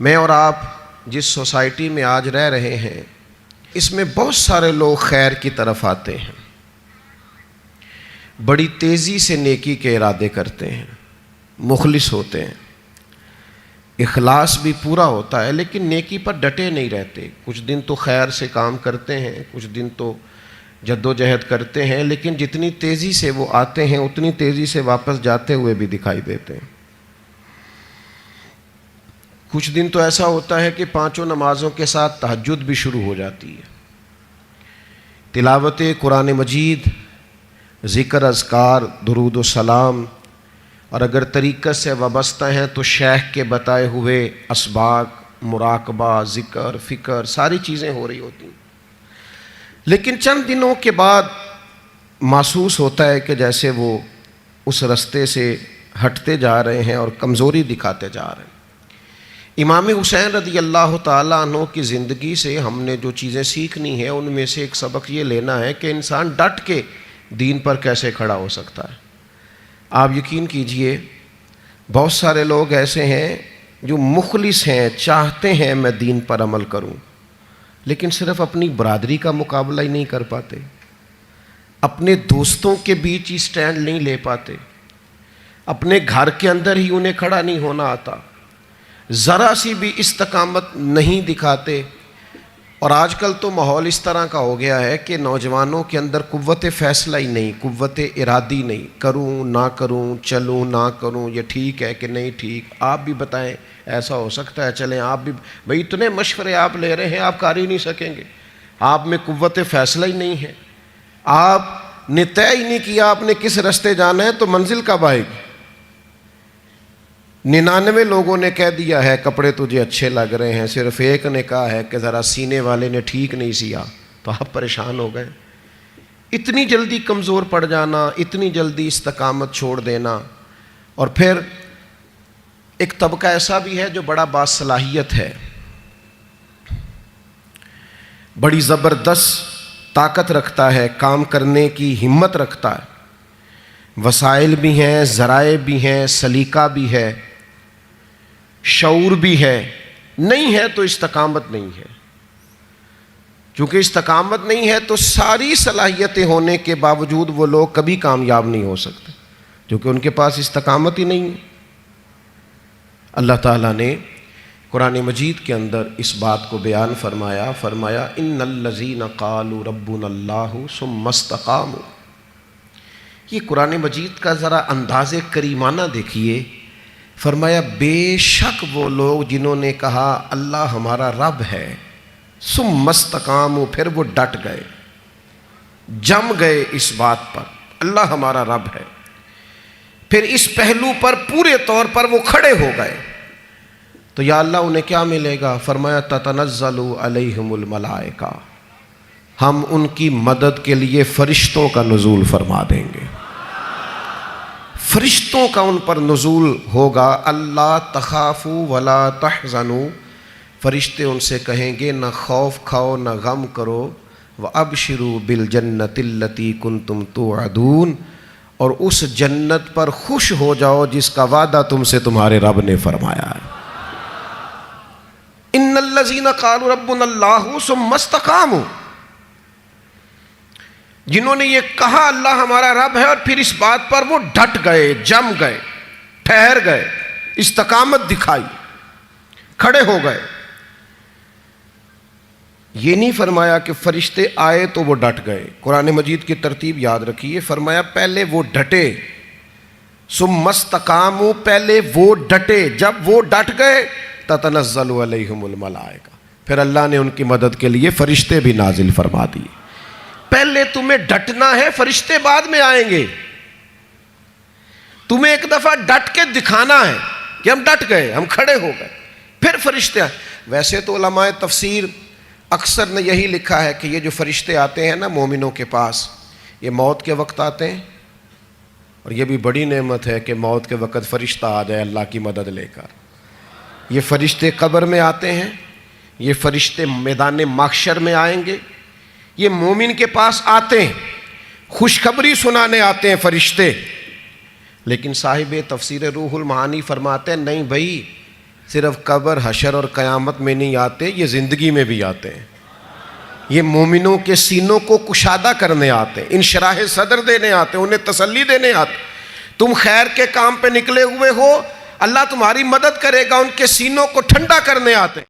میں اور آپ جس سوسائٹی میں آج رہ رہے ہیں اس میں بہت سارے لوگ خیر کی طرف آتے ہیں، بڑی تیزی سے نیکی کے ارادے کرتے ہیں، مخلص ہوتے ہیں، اخلاص بھی پورا ہوتا ہے، لیکن نیکی پر ڈٹے نہیں رہتے۔ کچھ دن تو خیر سے کام کرتے ہیں، کچھ دن تو جد و جہد کرتے ہیں، لیکن جتنی تیزی سے وہ آتے ہیں اتنی تیزی سے واپس جاتے ہوئے بھی دکھائی دیتے ہیں۔ کچھ دن تو ایسا ہوتا ہے کہ 5 نمازوں کے ساتھ تہجد بھی شروع ہو جاتی ہے، تلاوت قرآن مجید، ذکر، اذکار، درود و سلام، اور اگر طریقت سے وابستہ ہیں تو شیخ کے بتائے ہوئے اسباق، مراقبہ، ذکر، فکر، ساری چیزیں ہو رہی ہوتی ہیں۔ لیکن چند دنوں کے بعد محسوس ہوتا ہے کہ جیسے وہ اس رستے سے ہٹتے جا رہے ہیں اور کمزوری دکھاتے جا رہے ہیں۔ امام حسین رضی اللہ تعالیٰ عنہ کی زندگی سے ہم نے جو چیزیں سیکھنی ہیں ان میں سے ایک سبق یہ لینا ہے کہ انسان ڈٹ کے دین پر کیسے کھڑا ہو سکتا ہے۔ آپ یقین کیجئے بہت سارے لوگ ایسے ہیں جو مخلص ہیں، چاہتے ہیں میں دین پر عمل کروں، لیکن صرف اپنی برادری کا مقابلہ ہی نہیں کر پاتے، اپنے دوستوں کے بیچ ہی سٹینڈ نہیں لے پاتے، اپنے گھر کے اندر ہی انہیں کھڑا نہیں ہونا آتا، ذرا سی بھی استقامت نہیں دکھاتے۔ اور آج کل تو ماحول اس طرح کا ہو گیا ہے کہ نوجوانوں کے اندر قوت فیصلہ ہی نہیں، قوت ارادی نہیں، کروں نہ کروں، چلوں نہ کروں، یہ ٹھیک ہے کہ نہیں ٹھیک، آپ بھی بتائیں ایسا ہو سکتا ہے، چلیں آپ بھی، بھئی اتنے مشورے آپ لے رہے ہیں آپ کر ہی نہیں سکیں گے، آپ میں قوت فیصلہ ہی نہیں ہے، آپ نے طے ہی نہیں کیا آپ نے کس رستے جانا ہے تو منزل کب آئے گی۔ 99 لوگوں نے کہہ دیا ہے کپڑے تجھے اچھے لگ رہے ہیں، صرف ایک نے کہا ہے کہ ذرا سینے والے نے ٹھیک نہیں سیا، تو آپ پریشان ہو گئے۔ اتنی جلدی کمزور پڑ جانا، اتنی جلدی استقامت چھوڑ دینا۔ اور پھر ایک طبقہ ایسا بھی ہے جو بڑا باصلاحیت ہے، بڑی زبردست طاقت رکھتا ہے، کام کرنے کی ہمت رکھتا ہے، وسائل بھی ہیں، ذرائع بھی ہیں، سلیقہ بھی ہے، شعور بھی ہے، نہیں ہے تو استقامت نہیں ہے۔ چونکہ استقامت نہیں ہے تو ساری صلاحیتیں ہونے کے باوجود وہ لوگ کبھی کامیاب نہیں ہو سکتے، کیونکہ ان کے پاس استقامت ہی نہیں ہے۔ اللہ تعالیٰ نے قرآن مجید کے اندر اس بات کو بیان فرمایا ان الذین قالوا ربنا اللہ ثم استقاموا۔ یہ قرآن مجید کا ذرا انداز کریمانہ دیکھیے، فرمایا بے شک وہ لوگ جنہوں نے کہا اللہ ہمارا رب ہے، ثم استقاموا، پھر وہ ڈٹ گئے، جم گئے اس بات پر اللہ ہمارا رب ہے، پھر اس پہلو پر پورے طور پر وہ کھڑے ہو گئے، تو یا اللہ انہیں کیا ملے گا؟ فرمایا تتنزل علیہم الملائکہ، ہم ان کی مدد کے لیے فرشتوں کا نزول فرما دیں گے، فرشتوں کا ان پر نزول ہوگا۔ اللہ تخافوا ولا تحزنوا، فرشتے ان سے کہیں گے نہ خوف کھاؤ نہ غم کرو، وابشروا بالجنۃ التی کنتم توعدون، اور اس جنت پر خوش ہو جاؤ جس کا وعدہ تم سے تمہارے رب نے فرمایا ہے۔ ان الذین قالوا ربنا اللہ ثم استقاموا، جنہوں نے یہ کہا اللہ ہمارا رب ہے اور پھر اس بات پر وہ ڈٹ گئے، جم گئے، ٹھہر گئے، استقامت دکھائی، کھڑے ہو گئے۔ یہ نہیں فرمایا کہ فرشتے آئے تو وہ ڈٹ گئے، قرآن مجید کی ترتیب یاد رکھیے، فرمایا پہلے وہ ڈٹے، ثم استقاموا، پہلے وہ ڈٹے، جب وہ ڈٹ گئے تتنزل علیہم الملائکہ، پھر اللہ نے ان کی مدد کے لیے فرشتے بھی نازل فرما دیے۔ پہلے تمہیں ڈٹنا ہے، فرشتے بعد میں آئیں گے، تمہیں ایک دفعہ ڈٹ کے دکھانا ہے کہ ہم ڈٹ گئے، ہم کھڑے ہو گئے، پھر فرشتے آئیں۔ ویسے تو علماء تفسیر اکثر نے یہی لکھا ہے کہ یہ جو فرشتے آتے ہیں نا مومنوں کے پاس، یہ موت کے وقت آتے ہیں، اور یہ بھی بڑی نعمت ہے کہ موت کے وقت فرشتہ آ جائے اللہ کی مدد لے کر۔ یہ فرشتے قبر میں آتے ہیں، یہ فرشتے میدان محشر میں آئیں گے، یہ مومن کے پاس آتے ہیں، خوشخبری سنانے آتے ہیں فرشتے۔ لیکن صاحب تفسیر روح المعانی فرماتے ہیں نہیں بھائی، صرف قبر حشر اور قیامت میں نہیں آتے، یہ زندگی میں بھی آتے ہیں. یہ مومنوں کے سینوں کو کشادہ کرنے آتے ہیں، انشراح صدر دینے آتے ہیں، انہیں تسلی دینے آتے. تم خیر کے کام پہ نکلے ہوئے ہو، اللہ تمہاری مدد کرے گا، ان کے سینوں کو ٹھنڈا کرنے آتے ہیں.